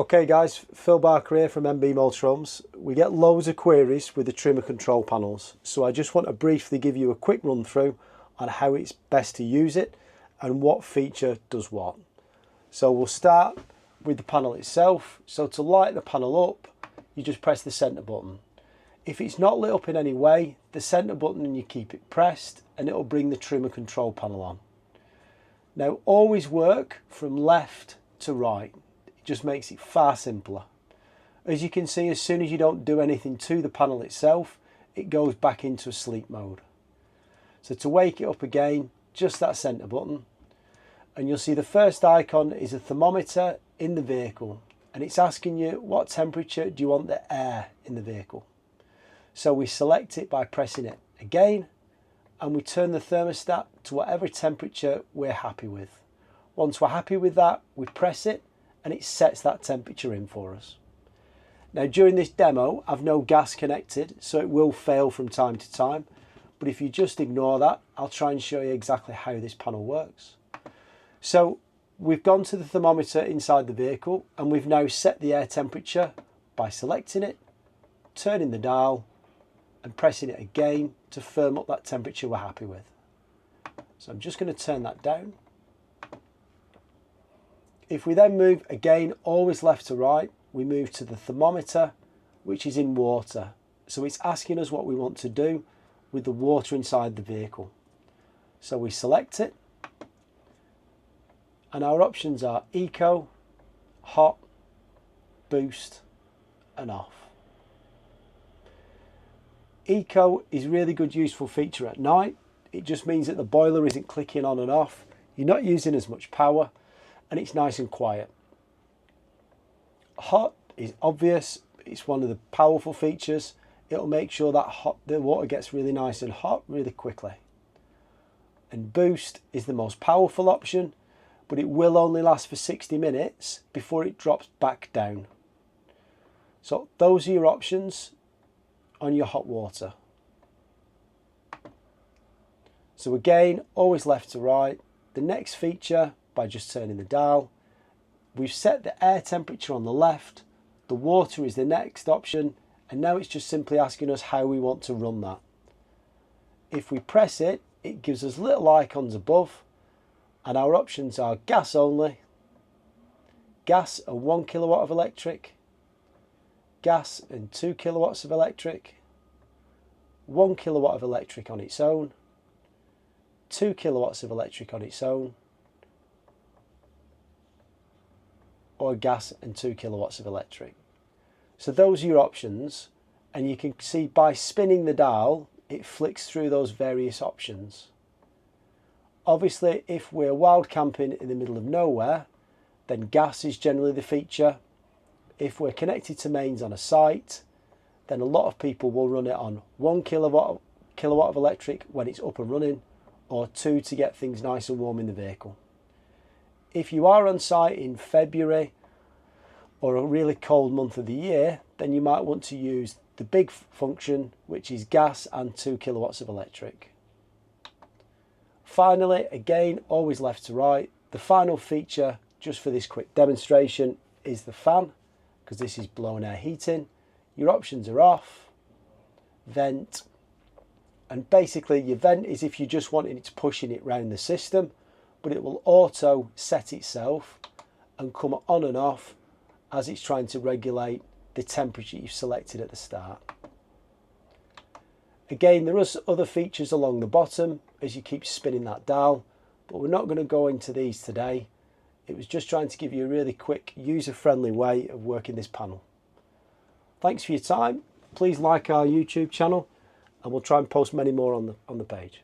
Okay guys, Phil Barker here from Emm-Bee Motorhomes. We get loads of queries with the Truma control panels, so I just want to briefly give you a quick run through on how it's best to use it and what feature does what. So we'll start with the panel itself. So to light the panel up, you just press the centre button. If it's not lit up in any way, the centre button and you keep it pressed and it'll bring the Truma control panel on. Now always work from left to right. It just makes it far simpler. As you can see, as soon as you don't do anything to the panel itself, it goes back into a sleep mode. So to wake it up again, just that centre button, and you'll see the first icon is a thermometer in the vehicle, and it's asking you what temperature do you want the air in the vehicle. So we select it by pressing it again, and we turn the thermostat to whatever temperature we're happy with. Once we're happy with that, we press it and it sets that temperature in for us. Now during this demo, I've no gas connected, so it will fail from time to time, but if you just ignore that, I'll try and show you exactly how this panel works. So we've gone to the thermometer inside the vehicle and we've now set the air temperature by selecting it, turning the dial and pressing it again to firm up that temperature we're happy with. So I'm just going to turn that down. If we then move again, always left to right, we move to the thermometer, which is in water. So it's asking us what we want to do with the water inside the vehicle. So we select it, and our options are Eco, Hot, Boost, and Off. Eco is really good, useful feature at night. It just means that the boiler isn't clicking on and off. You're not using as much power, and it's nice and quiet. Hot is obvious. It's one of the powerful features. It'll make sure that the water gets really nice and hot really quickly. And Boost is the most powerful option, but it will only last for 60 minutes before it drops back down. So those are your options on your hot water. So again, always left to right. The next feature, by just turning the dial, we've set the air temperature on the left, the water is the next option, and now it's just simply asking us how we want to run that. If we press it, it gives us little icons above, and our options are gas only, gas and 1 kilowatt of electric, gas and 2 kilowatts of electric, 1 kilowatt of electric on its own, 2 kilowatts of electric on its own, or gas and 2 kilowatts of electric. So those are your options, and you can see by spinning the dial it flicks through those various options. Obviously, if we're wild camping in the middle of nowhere, then gas is generally the feature. If we're connected to mains on a site, then a lot of people will run it on 1 kilowatt of electric when it's up and running, or 2 to get things nice and warm in the vehicle. If you are on site in February or a really cold month of the year, then you might want to use the big function, which is gas and 2 kilowatts of electric. Finally, again, always left to right. The final feature, just for this quick demonstration, is the fan, because this is blown air heating. Your options are off, vent, and basically your vent is if you just wanted it to pushing it round the system, but it will auto set itself and come on and off as it's trying to regulate the temperature you've selected at the start. Again, there are other features along the bottom as you keep spinning that dial, but we're not going to go into these today. It was just trying to give you a really quick, user-friendly way of working this panel. Thanks for your time. Please like our YouTube channel, and we'll try and post many more on the page.